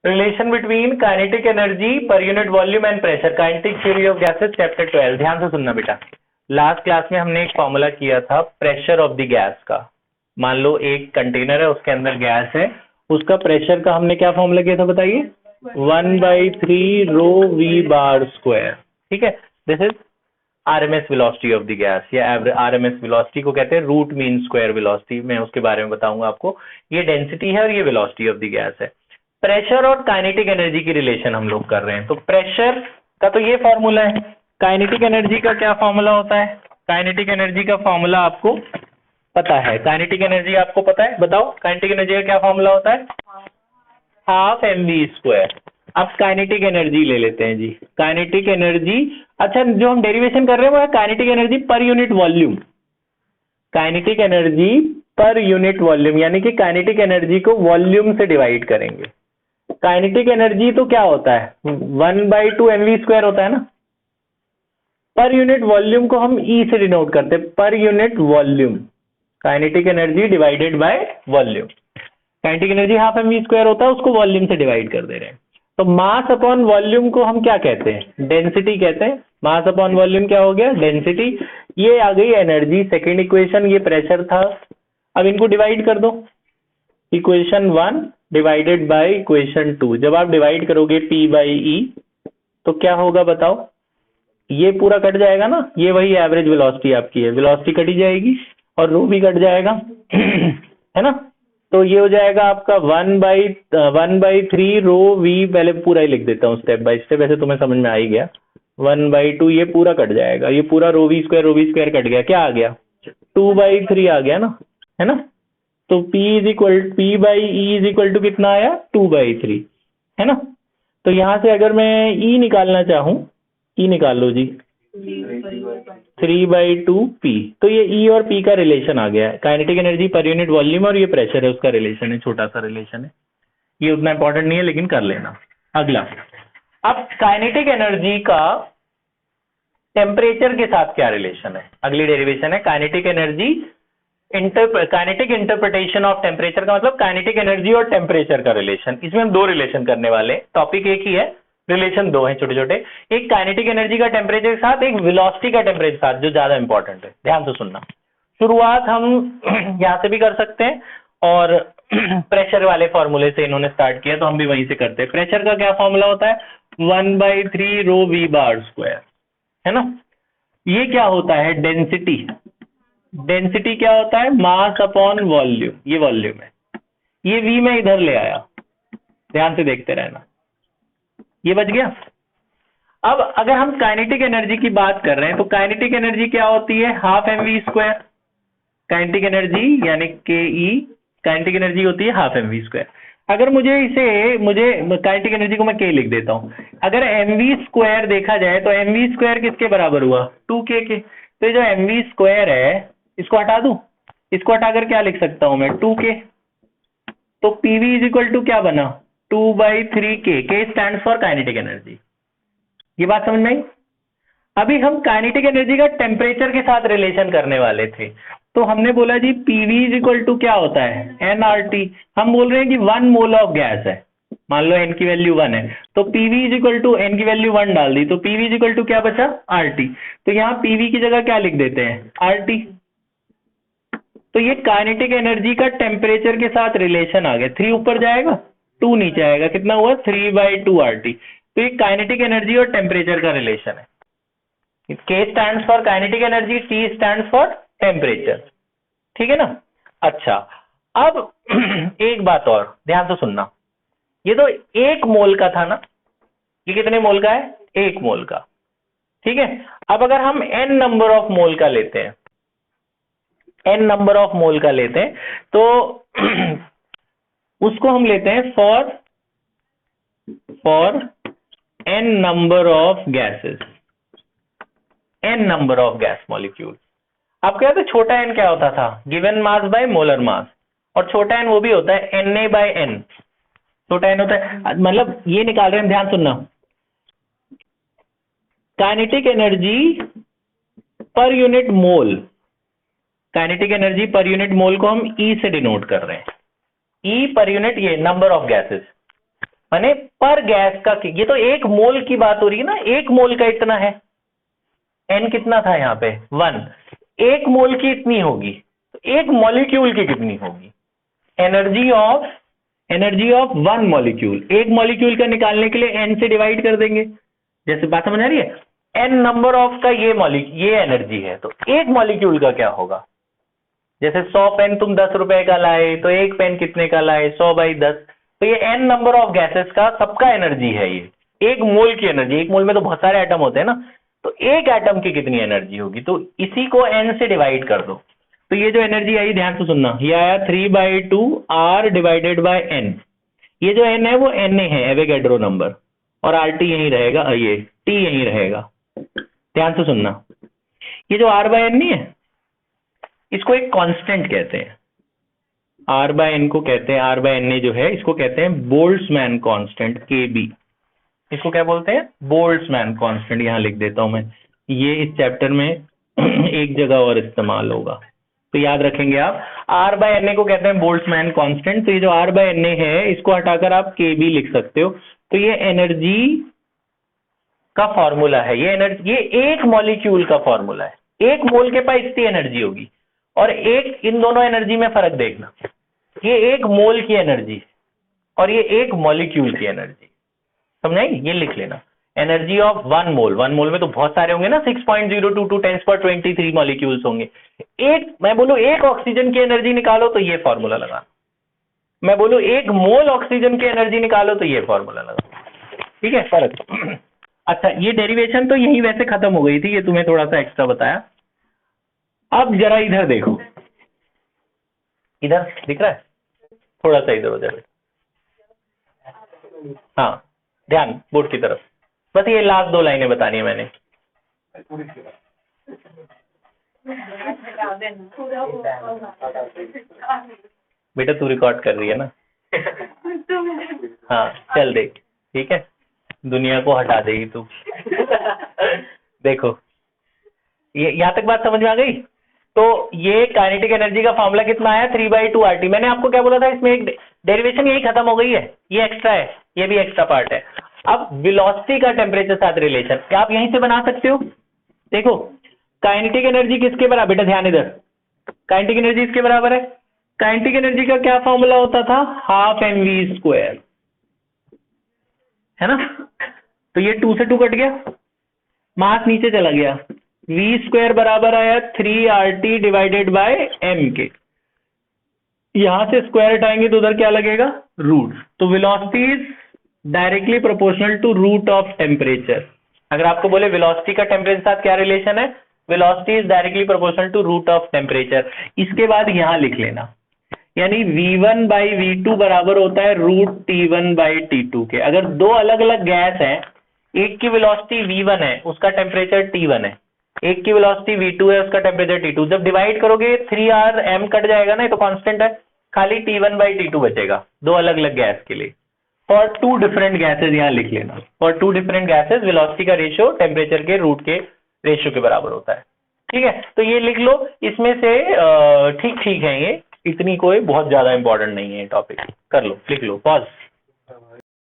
Relation between kinetic energy per unit volume and pressure, kinetic theory of gases chapter 12। ध्यान से सुनना बेटा, last class में हमने एक फॉर्मूला किया था प्रेशर ऑफ द गैस का। मान लो एक कंटेनर है, उसके अंदर गैस है, उसका प्रेशर का हमने क्या फॉर्मूला किया था बताइए, 1/3 रो वी बार स्क्वायर। ठीक है, this is RMS velocity of the gas, या आरएमएस वेलोसिटी को कहते हैं रूट मीन स्क्वायर वेलोसिटी। मैं उसके बारे में बताऊंगा आपको। ये डेंसिटी है और ये वेलोसिटी ऑफ द गैस है। प्रेशर और काइनेटिक एनर्जी की रिलेशन हम लोग कर रहे हैं। तो प्रेशर का तो ये फॉर्मूला है, काइनेटिक एनर्जी का क्या फॉर्मूला होता है? काइनेटिक एनर्जी का फॉर्मूला आपको पता है? काइनेटिक एनर्जी आपको पता है? बताओ, काइनेटिक एनर्जी का क्या फॉर्मूला होता है? Half mv²। अब काइनेटिक एनर्जी ले लेते हैं जी। काइनेटिक एनर्जी, अच्छा जो हम डेरिवेशन कर रहे हैं वो है kinetic energy per unit volume. Kinetic energy per unit volume, यानी कि काइनेटिक एनर्जी को वॉल्यूम से डिवाइड करेंगे। काइनेटिक एनर्जी तो क्या होता है, 1/2 mv² होता है ना। पर यूनिट वॉल्यूम को हम ई से डिनोट करते हैं, per unit volume. Kinetic energy divided by volume. Kinetic energy half mv² होता है, उसको वॉल्यूम से डिवाइड कर दे रहे हैं। तो मास अपॉन वॉल्यूम को हम क्या कहते हैं? डेंसिटी कहते हैं। मास अपॉन वॉल्यूम क्या हो गया? डेंसिटी। ये आ गई एनर्जी, सेकेंड इक्वेशन। ये प्रेशर था। अब इनको डिवाइड कर दो, इक्वेशन 1 डिवाइडेड बाय इक्वेशन 2। जब आप डिवाइड करोगे P/E तो क्या होगा बताओ? ये पूरा कट जाएगा ना, ये वही एवरेज वेलोसिटी आपकी है, वेलोसिटी कटी जाएगी और रो भी कट जाएगा है ना। तो ये हो जाएगा आपका 1/3 रो वी। पहले पूरा ही लिख देता हूँ स्टेप बाय स्टेप, वैसे तुम्हें समझ में आ ही गया। 1/2 ये पूरा कट जाएगा, ये पूरा रो वी स्क्वायर कट गया, क्या आ गया? 2/3 आ गया ना, है ना। तो P/E इज इक्वल टू कितना आया? 2/3, है ना। तो यहां से अगर मैं E निकालना चाहूं, E निकाल लो जी, 3/2P। तो ये E और P का रिलेशन आ गया है, kinetic energy per unit volume और ये प्रेशर है, उसका रिलेशन है, छोटा सा रिलेशन है। ये उतना इंपॉर्टेंट नहीं है लेकिन कर लेना। अगला, अब काइनेटिक एनर्जी का टेम्परेचर के साथ क्या रिलेशन है? अगली डेरिवेशन है kinetic energy, kinetic interpretation of temperature का मतलब काइनेटिक एनर्जी और टेम्परेचर का रिलेशन। इसमें हम दो रिलेशन करने वाले, टॉपिक एक ही है, रिलेशन दो है छोटे छोटे। एक काइनेटिक एनर्जी का टेम्परेचर के साथ, एक वेलोसिटी का टेम्परेचर के साथ, जो ज्यादा इंपॉर्टेंट है। ध्यान से सुनना। शुरुआत हम यहां से भी कर सकते हैं और प्रेशर वाले फॉर्मूले से इन्होंने स्टार्ट किया तो हम भी वहीं से करते हैं। प्रेशर का क्या फॉर्मूला होता है? 1/3 रो वी बार स्क्वायर, है ना। ये क्या होता है? डेंसिटी। डेंसिटी क्या होता है? Mass upon volume. ये वॉल्यूम है, ये V में इधर ले आया, ध्यान से देखते रहना, ये बच गया। अब अगर हम काइनेटिक एनर्जी की बात कर रहे हैं तो काइनेटिक एनर्जी क्या होती है? Half mv²। काइनेटिक एनर्जी यानी KE, काइनेटिक एनर्जी होती है हाफ mv²। अगर मुझे काइनेटिक एनर्जी को मैं K लिख देता हूं। अगर mv² देखा जाए तो mv² किसके बराबर हुआ? 2K के। तो ये जो mv² है इसको हटा दूं, इसको हटाकर क्या लिख सकता हूं मैं? 2K। तो PV इज इक्वल टू क्या बना? 2/3K। K stand for kinetic energy. ये बात समझ में आई? अभी हम काइनेटिक एनर्जी का टेम्परेचर के साथ रिलेशन करने वाले थे, तो हमने बोला जी PV इज इक्वल टू क्या होता है? nRT। हम बोल रहे हैं कि 1 मोल ऑफ गैस है, मान लो n की वैल्यू 1 है, तो PV is equal to n की वैल्यू 1 डाल दी, तो PV इज इक्वल टू क्या बचा? RT। तो यहाँ PV की जगह क्या लिख देते हैं? RT। तो ये काइनेटिक एनर्जी का टेम्परेचर के साथ रिलेशन आ गया। 3 ऊपर जाएगा, 2 नीचे आएगा, कितना हुआ? 3/2 RT। तो ये काइनेटिक एनर्जी और टेम्परेचर का रिलेशन है। K stands for kinetic energy, T stands for temperature. ठीक है ना। अच्छा, अब एक बात और ध्यान से सुनना, ये तो 1 मोल का था ना, ये कितने मोल का है? 1 मोल का। ठीक है। अब अगर हम n नंबर ऑफ मोल का लेते हैं, n नंबर ऑफ मोल का लेते हैं तो उसको हम लेते हैं for n number of gases, n number of gas molecule. आप कहते हैं छोटा n क्या होता था? Given mass by molar mass. और छोटा n वो भी होता है Na/n। छोटा n होता है, मतलब ये निकाल रहे हैं, ध्यान सुनना। Kinetic energy per unit mole, kinetic energy per unit mole को हम E से डिनोट कर रहे हैं। E पर यूनिट, ये नंबर ऑफ गैसेस। माने पर गैस का, ये तो एक मोल की बात हो रही है ना, एक मोल का इतना है, n कितना था यहाँ पे 1, एक मोल की इतनी होगी, तो एक मॉलिक्यूल की कितनी होगी, एनर्जी ऑफ वन मॉलिक्यूल, एक मॉलिक्यूल का निकालने के लिए n से डिवाइड कर देंगे, जैसे बात समझ आ रही है, n नंबर ऑफ का ये एनर्जी है, तो एक मॉलिक्यूल का क्या होगा, जैसे 100 पेन तुम 10 रुपए का लाए, तो एक पेन कितने का लाए, 100/10, तो ये n नंबर ऑफ गैसेस का सबका एनर्जी है, ये एक मोल की एनर्जी, एक मोल में तो बहुत सारे एटम होते हैं ना, तो एक एटम की कितनी एनर्जी होगी, तो इसी को n से डिवाइड कर दो, तो ये जो एनर्जी आई, ध्यान से सुनना, ये आया 3/2 R डिवाइडेड बाय n, ये जो n है वो Na है, एवोगैड्रो नंबर, और RT यहीं रहेगा, ये T यहीं रहेगा, ध्यान से सुनना, ये जो R/n नहीं है, इसको एक कांस्टेंट कहते हैं, R/n को कहते हैं, R/na जो है इसको कहते हैं बोल्ट्जमैन कांस्टेंट, KB, इसको क्या बोलते हैं, बोल्ट्जमैन कांस्टेंट, यहां लिख देता हूं मैं, ये इस चैप्टर में एक जगह और इस्तेमाल होगा, तो याद रखेंगे आप, R/na को कहते हैं बोल्ट्जमैन कांस्टेंट, तो ये जो R/na है इसको हटाकर आप KB लिख सकते हो, तो ये एनर्जी का फॉर्मूला है, ये एक मॉलिक्यूल का फॉर्मूला है, एक मोल के पास इतनी एनर्जी होगी, और एक, इन दोनों एनर्जी में फर्क देखना, ये एक मोल की एनर्जी और ये एक मॉलिक्यूल की एनर्जी, समझाएंगे, ये लिख लेना, एनर्जी ऑफ वन मोल में तो बहुत सारे होंगे ना, 6.022 10^23 मॉलिक्यूल्स होंगे, एक, मैं बोलूं एक ऑक्सीजन की एनर्जी निकालो तो ये फॉर्मूला लगा, मैं बोलूं एक मोल ऑक्सीजन की एनर्जी निकालो तो ये फॉर्मूला लगा, ठीक है, फर्क। अच्छा, ये डेरिवेशन तो यही वैसे खत्म हो गई थी, ये तुम्हें थोड़ा सा एक्स्ट्रा बताया, अब जरा इधर देखो, इधर दिख रहा है, थोड़ा सा इधर उधर, हाँ ध्यान बोर्ड की तरफ, बस ये लास्ट 2 लाइनें बतानी है मैंने, बेटा तू रिकॉर्ड कर रही है ना, हाँ चल देख, ठीक है, दुनिया को हटा देगी तू। देखो, ये यहां तक बात समझ में आ गई, तो ये काइनेटिक एनर्जी का फॉर्मूला कितना आया, 3/2 RT, मैंने आपको क्या बोला था, इसमें एक डेरिवेशन यही खत्म हो गई है, ये एक्स्ट्रा है, ये भी एक्स्ट्रा पार्ट है। अब वेलोसिटी का टेम्परेचर साथ रिलेशन क्या आप यहीं से बना सकते हो, देखो काइनेटिक एनर्जी किसके बराबर, बेटा ध्यान इधर, काइनेटिक एनर्जी इसके बराबर है, काइनेटिक एनर्जी का क्या फॉर्मूला होता था, 12mv², है ना, तो ये 2 से 2 कट गया, मास नीचे चला गया, v² बराबर आया 3RT डिवाइडेड बाय m के, यहां से स्क्वायर हटाएंगे तो उधर क्या लगेगा, रूट, तो velocity is directly proportional to root of temperature, अगर आपको बोले वेलोसिटी का टेम्परेचर साथ क्या रिलेशन है, velocity is directly proportional to root of temperature, इसके बाद यहां लिख लेना, यानी v1/v2 बराबर होता है √T1/T2 के, अगर दो अलग अलग गैस है, एक की वेलोसिटी v1 है, उसका टेम्परेचर T1 है, एक की वेलोसिटी v2 है, उसका टेम्परेचर T2, जब डिवाइड करोगे 3R m कट जाएगा ना, ये तो कांस्टेंट है, खाली T1/T2 बचेगा, दो अलग अलग गैस के लिए, फॉर 2 डिफरेंट गैसेज यहां लिख लेना, फॉर 2 डिफरेंट गैसेज वेलोसिटी का रेशियो टेम्परेचर के रूट के रेशियो के बराबर होता है, ठीक है, तो ये लिख लो, इसमें से ठीक ठीक है, ये इतनी कोई बहुत ज्यादा इंपॉर्टेंट नहीं है टॉपिक, कर लो, लिख लो, पॉज।